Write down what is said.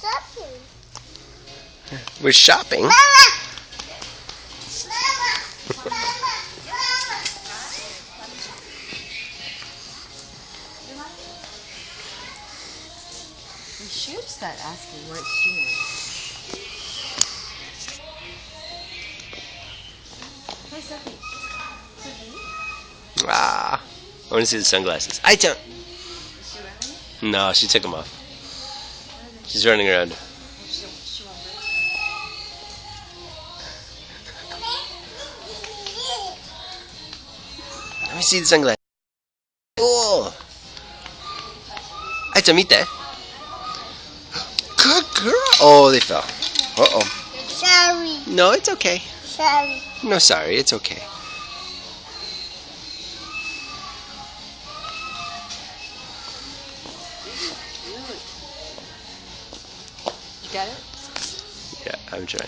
shopping. We're shopping. Mama! We should start asking what she wants. Hey, Sophie. Sophie? Ah, I want to see the sunglasses. I don't. Is she running? No, she took them off. She's running around. She won't break. Let me see the sunglasses. Oh, I meet that. Good girl. Oh, they fell. Uh oh. Sorry. No, it's okay. Sorry. No, sorry, it's okay. You got it? Yeah, I'm trying.